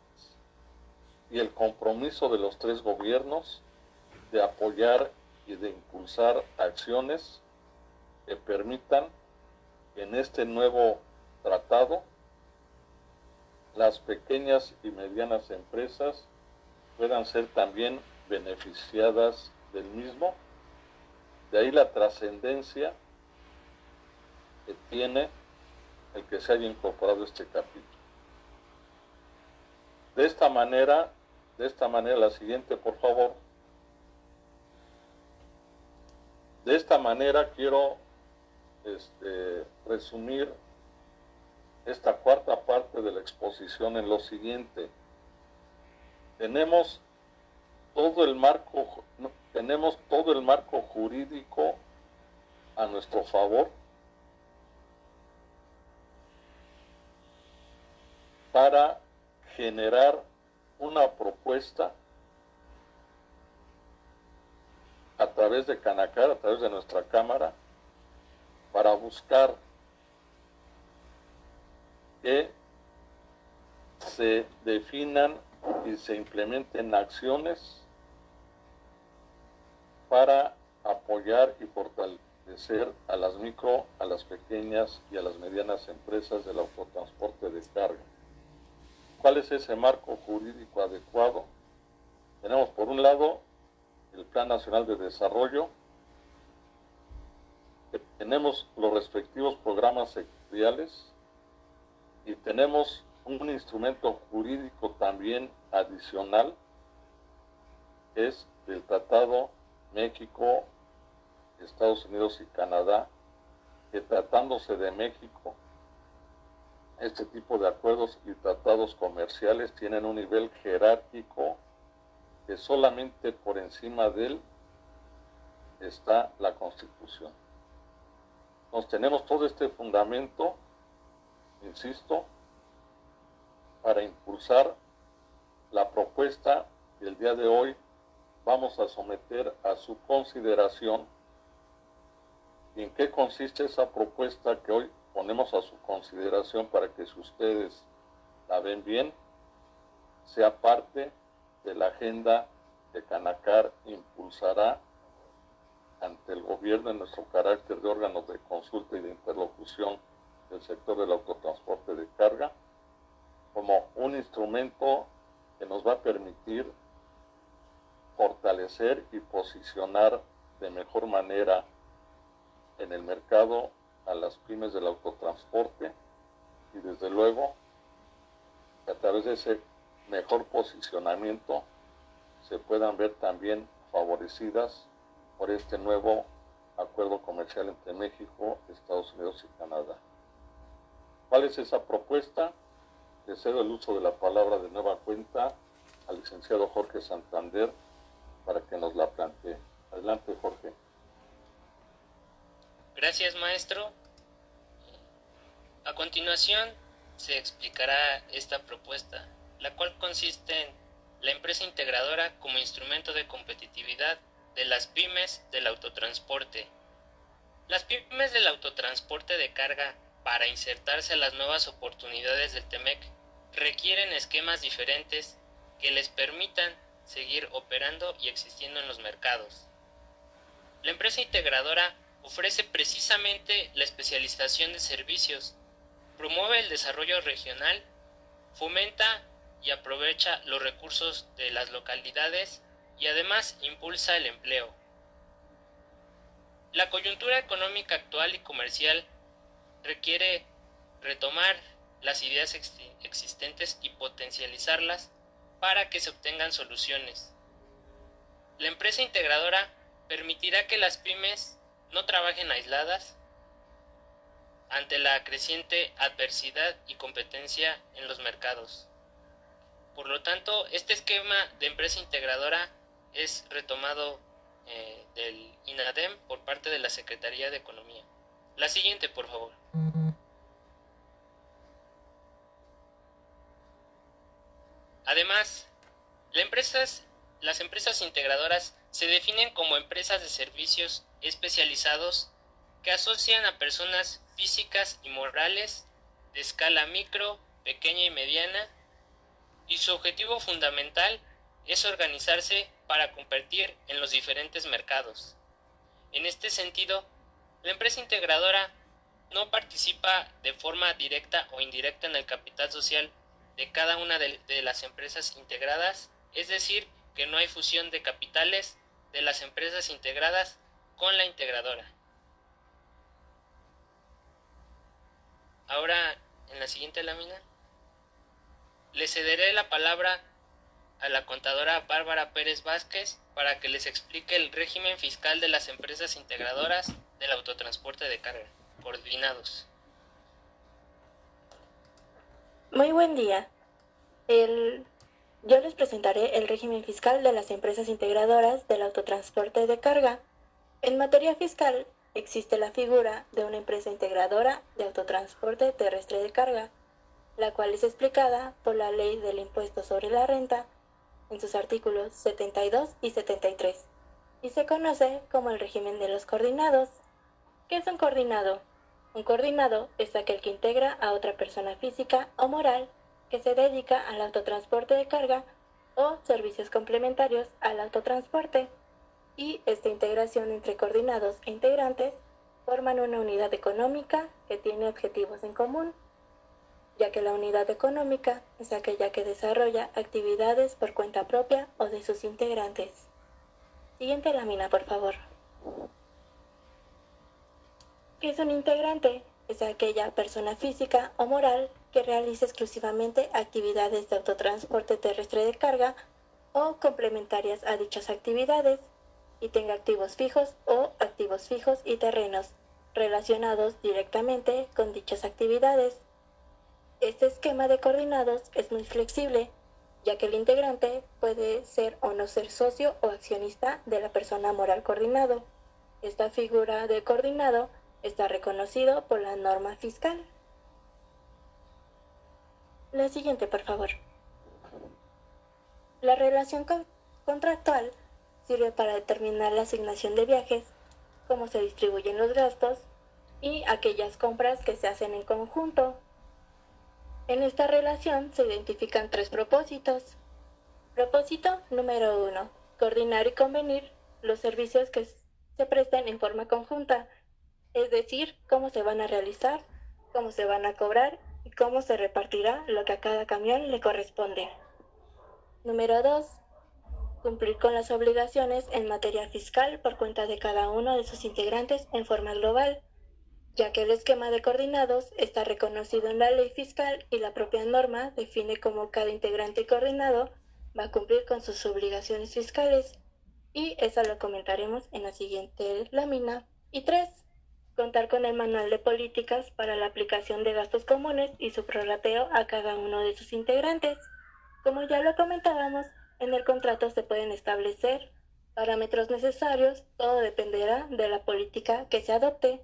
y el compromiso de los tres gobiernos de apoyar y de impulsar acciones que permitan que en este nuevo tratado las pequeñas y medianas empresas puedan ser también beneficiadas del mismo. De ahí la trascendencia que tiene el que se haya incorporado este capítulo. De esta manera, la siguiente, por favor. De esta manera quiero resumir esta cuarta parte de la exposición en lo siguiente. Tenemos todo el marco jurídico a nuestro favor para generar una propuesta a través de Canacar, a través de nuestra Cámara, para buscar que se definan y se implementen acciones para apoyar y fortalecer a las micro, a las pequeñas y a las medianas empresas del autotransporte de carga. ¿Cuál es ese marco jurídico adecuado? Tenemos por un lado el Plan Nacional de Desarrollo, tenemos los respectivos programas sectoriales y tenemos un instrumento jurídico también adicional, que es el Tratado México, Estados Unidos y Canadá, que tratándose de México, este tipo de acuerdos y tratados comerciales tienen un nivel jerárquico que solamente por encima de él está la Constitución. Entonces tenemos todo este fundamento, insisto, para impulsar la propuesta que el día de hoy vamos a someter a su consideración. ¿Y en qué consiste esa propuesta que hoy ponemos a su consideración para que si ustedes la ven bien, sea parte de la agenda que Canacar impulsará ante el gobierno en nuestro carácter de órganos de consulta y de interlocución del sector del autotransporte de carga, como un instrumento que nos va a permitir fortalecer y posicionar de mejor manera en el mercado a las pymes del autotransporte y desde luego que a través de ese mejor posicionamiento se puedan ver también favorecidas por este nuevo acuerdo comercial entre México, Estados Unidos y Canadá. ¿Cuál es esa propuesta? Le cedo el uso de la palabra de nueva cuenta al licenciado Jorge Santander para que nos la plantee. Adelante, Jorge. Gracias, maestro. A continuación se explicará esta propuesta, la cual consiste en la empresa integradora como instrumento de competitividad de las pymes del autotransporte. Las pymes del autotransporte de carga, para insertarse a las nuevas oportunidades del TEMEC, requieren esquemas diferentes que les permitan seguir operando y existiendo en los mercados. La empresa integradora ofrece precisamente la especialización de servicios, promueve el desarrollo regional, fomenta y aprovecha los recursos de las localidades y además impulsa el empleo. La coyuntura económica actual y comercial requiere retomar las ideas existentes y potencializarlas para que se obtengan soluciones. La empresa integradora permitirá que las pymes no trabajen aisladas ante la creciente adversidad y competencia en los mercados. Por lo tanto, este esquema de empresa integradora es retomado del INADEM por parte de la Secretaría de Economía. La siguiente, por favor. Además, las empresas integradoras se definen como empresas de servicios especializados que asocian a personas físicas y morales de escala micro, pequeña y mediana, y su objetivo fundamental es organizarse para competir en los diferentes mercados. En este sentido, la empresa integradora no participa de forma directa o indirecta en el capital social de cada una de las empresas integradas, es decir, que no hay fusión de capitales de las empresas integradas con la integradora. Ahora, en la siguiente lámina, le cederé la palabra a la contadora Bárbara Pérez Vázquez para que les explique el régimen fiscal de las empresas integradoras del autotransporte de carga, coordinados. Muy buen día. Yo les presentaré el régimen fiscal de las empresas integradoras del autotransporte de carga. En materia fiscal existe la figura de una empresa integradora de autotransporte terrestre de carga, la cual es explicada por la Ley del Impuesto sobre la Renta en sus artículos 72 y 73, y se conoce como el régimen de los coordinados. ¿Qué es un coordinado? Un coordinado es aquel que integra a otra persona física o moral que se dedica al autotransporte de carga o servicios complementarios al autotransporte, y esta integración entre coordinados e integrantes forman una unidad económica que tiene objetivos en común, ya que la unidad económica es aquella que desarrolla actividades por cuenta propia o de sus integrantes. Siguiente lámina, por favor. ¿Qué es un integrante? Es aquella persona física o moral que realiza exclusivamente actividades de autotransporte terrestre de carga o complementarias a dichas actividades y tenga activos fijos o activos fijos y terrenos relacionados directamente con dichas actividades. Este esquema de coordinados es muy flexible, ya que el integrante puede ser o no ser socio o accionista de la persona moral coordinado. Esta figura de coordinado está reconocido por la norma fiscal. La siguiente, por favor. La relación contractual sirve para determinar la asignación de viajes, cómo se distribuyen los gastos y aquellas compras que se hacen en conjunto. En esta relación se identifican tres propósitos. Propósito número 1. Coordinar y convenir los servicios que se presten en forma conjunta, es decir, cómo se van a realizar, cómo se van a cobrar y cómo se repartirá lo que a cada camión le corresponde. Número 2. cumplir con las obligaciones en materia fiscal por cuenta de cada uno de sus integrantes en forma global, ya que el esquema de coordinados está reconocido en la ley fiscal y la propia norma define cómo cada integrante coordinado va a cumplir con sus obligaciones fiscales, y eso lo comentaremos en la siguiente lámina. Y 3. Contar con el manual de políticas para la aplicación de gastos comunes y su prorrateo a cada uno de sus integrantes. Como ya lo comentábamos, en el contrato se pueden establecer parámetros necesarios, todo dependerá de la política que se adopte.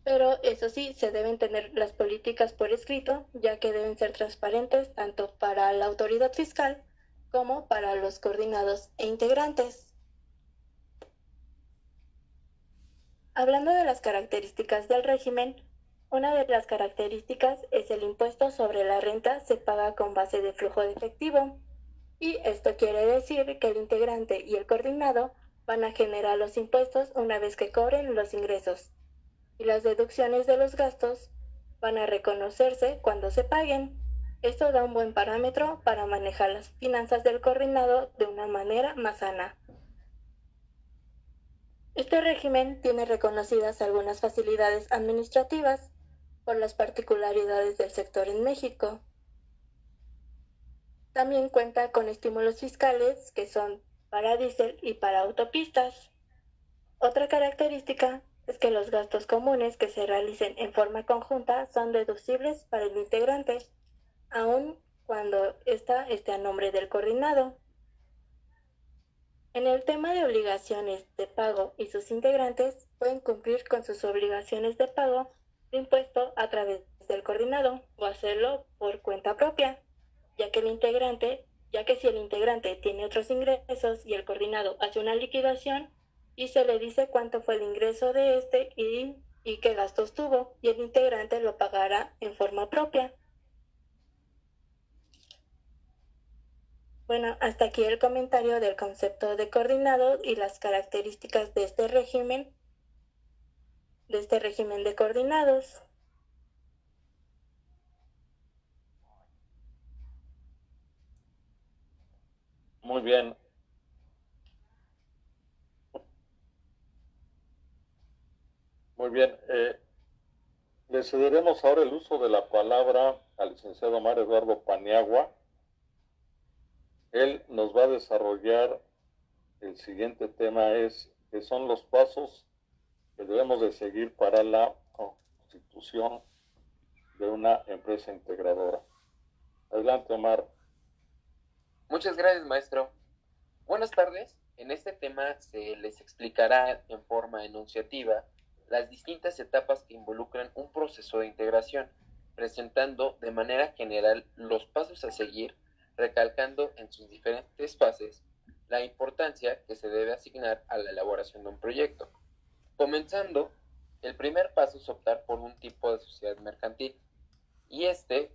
Pero eso sí, se deben tener las políticas por escrito, ya que deben ser transparentes tanto para la autoridad fiscal como para los coordinados e integrantes. Hablando de las características del régimen, una de las características es el impuesto sobre la renta se paga con base de flujo de efectivo, y esto quiere decir que el integrante y el coordinado van a generar los impuestos una vez que cobren los ingresos, y las deducciones de los gastos van a reconocerse cuando se paguen. Esto da un buen parámetro para manejar las finanzas del coordinado de una manera más sana. Este régimen tiene reconocidas algunas facilidades administrativas por las particularidades del sector en México. También cuenta con estímulos fiscales que son para diésel y para autopistas. Otra característica es que los gastos comunes que se realicen en forma conjunta son deducibles para el integrante, aun cuando ésta esté a nombre del coordinado. En el tema de obligaciones de pago y sus integrantes pueden cumplir con sus obligaciones de pago de impuesto a través del coordinado o hacerlo por cuenta propia, ya que si el integrante tiene otros ingresos y el coordinado hace una liquidación y se le dice cuánto fue el ingreso de este y qué gastos tuvo, y el integrante lo pagará en forma propia. Bueno, hasta aquí el comentario del concepto de coordinado y las características de este régimen de coordinados. Muy bien. Muy bien. Le cederemos ahora el uso de la palabra al licenciado Omar Eduardo Paniagua. Él nos va a desarrollar el siguiente tema, que son los pasos que debemos de seguir para la constitución de una empresa integradora. Adelante, Omar. Muchas gracias, maestro. Buenas tardes. En este tema se les explicará en forma enunciativa las distintas etapas que involucran un proceso de integración, presentando de manera general los pasos a seguir, recalcando en sus diferentes fases la importancia que se debe asignar a la elaboración de un proyecto. Comenzando, el primer paso es optar por un tipo de sociedad mercantil, y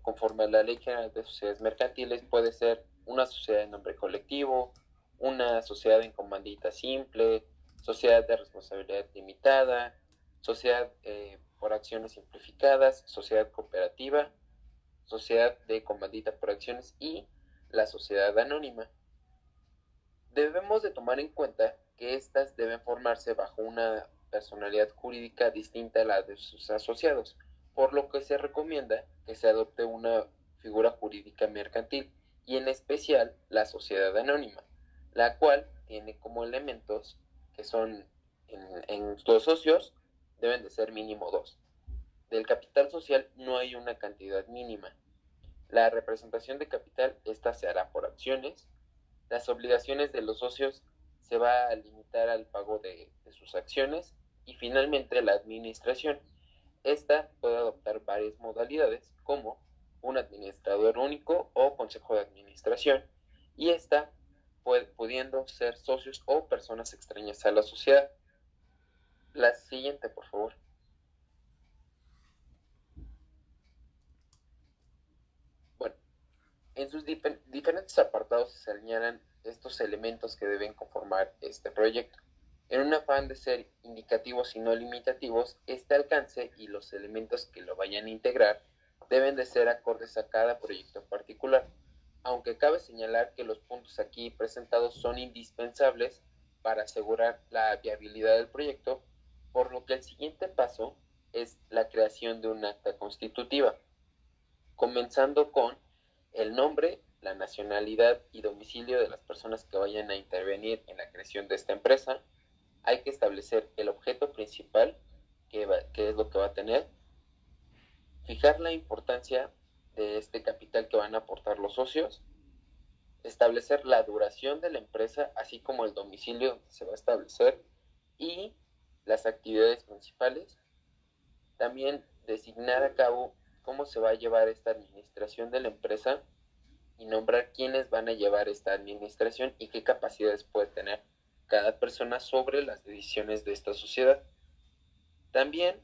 conforme a la Ley General de Sociedades Mercantiles, puede ser una sociedad en nombre colectivo, una sociedad en comandita simple, sociedad de responsabilidad limitada, sociedad por acciones simplificadas, sociedad cooperativa, sociedad de comandita por acciones y la sociedad anónima. Debemos de tomar en cuenta que estas deben formarse bajo una personalidad jurídica distinta a la de sus asociados, por lo que se recomienda que se adopte una figura jurídica mercantil y en especial la sociedad anónima, la cual tiene como elementos que son en los socios deben de ser mínimo 2. Del capital social no hay una cantidad mínima. La representación de capital, esta se hará por acciones. Las obligaciones de los socios se va a limitar al pago de sus acciones. Y finalmente la administración. Esta puede adoptar varias modalidades como un administrador único o consejo de administración, y esta pudiendo ser socios o personas extrañas a la sociedad. La siguiente, por favor. Bueno, en sus diferentes apartados se señalan estos elementos que deben conformar este proyecto. En un afán de ser indicativos y no limitativos, este alcance y los elementos que lo vayan a integrar deben de ser acordes a cada proyecto en particular. aunque cabe señalar que los puntos aquí presentados son indispensables para asegurar la viabilidad del proyecto, por lo que el siguiente paso es la creación de un acta constitutiva, comenzando con el nombre, la nacionalidad y domicilio de las personas que vayan a intervenir en la creación de esta empresa. Hay que establecer el objeto principal, que es lo que va a tener, fijar la importancia de este capital que van a aportar los socios, establecer la duración de la empresa, así como el domicilio donde se va a establecer y las actividades principales. También designar a cabo cómo se va a llevar esta administración de la empresa y nombrar quiénes van a llevar esta administración y qué capacidades puede tener cada persona sobre las decisiones de esta sociedad. También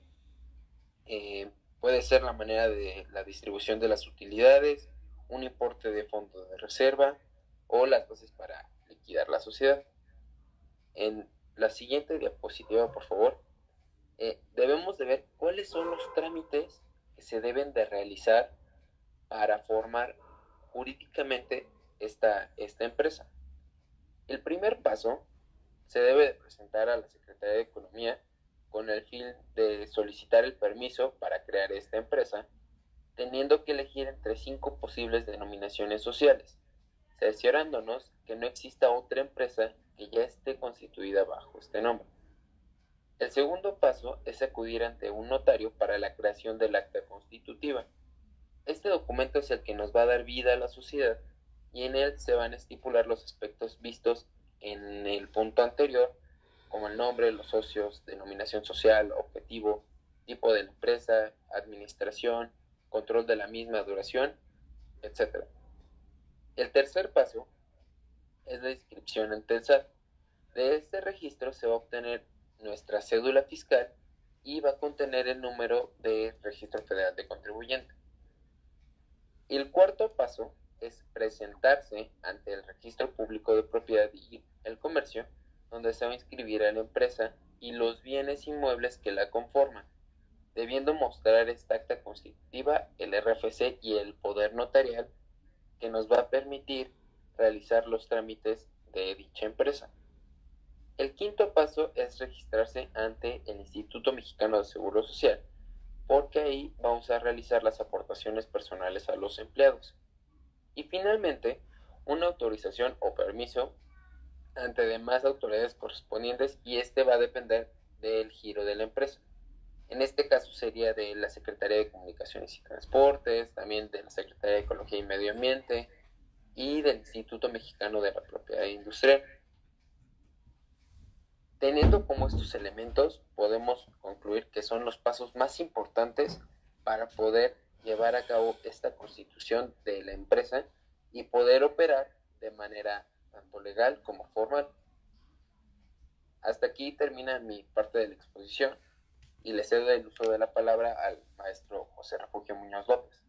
puede ser la manera de la distribución de las utilidades, un importe de fondo de reserva o las bases para liquidar la sociedad. En la siguiente diapositiva, por favor, debemos de ver cuáles son los trámites que se deben de realizar para formar jurídicamente esta empresa. El primer paso se debe de presentar a la Secretaría de Economía con el fin de solicitar el permiso para crear esta empresa, teniendo que elegir entre 5 posibles denominaciones sociales, cerciorándonos que no exista otra empresa que ya esté constituida bajo este nombre. El segundo paso es acudir ante un notario para la creación del acta constitutiva. Este documento es el que nos va a dar vida a la sociedad y en él se van a estipular los aspectos vistos en el punto anterior, como el nombre, los socios, denominación social, objetivo, tipo de la empresa, administración, control de la misma, duración, etc. El tercer paso es la inscripción ante el SAT. De este registro se va a obtener nuestra cédula fiscal y va a contener el número de Registro Federal de Contribuyente. El cuarto paso es presentarse ante el Registro Público de Propiedad y el Comercio, donde se va a inscribir a la empresa y los bienes inmuebles que la conforman, debiendo mostrar esta acta constitutiva, el RFC y el poder notarial que nos va a permitir realizar los trámites de dicha empresa. El quinto paso es registrarse ante el Instituto Mexicano de Seguro Social, porque ahí vamos a realizar las aportaciones personales a los empleados. Y finalmente, una autorización o permiso ante demás autoridades correspondientes, y este va a depender del giro de la empresa. En este caso sería de la Secretaría de Comunicaciones y Transportes, también de la Secretaría de Ecología y Medio Ambiente y del Instituto Mexicano de la Propiedad Industrial. Teniendo como estos elementos, podemos concluir que son los pasos más importantes para poder llevar a cabo esta constitución de la empresa y poder operar de manera tanto legal como formal. Hasta aquí termina mi parte de la exposición y le cedo el uso de la palabra al maestro José Refugio Muñoz López.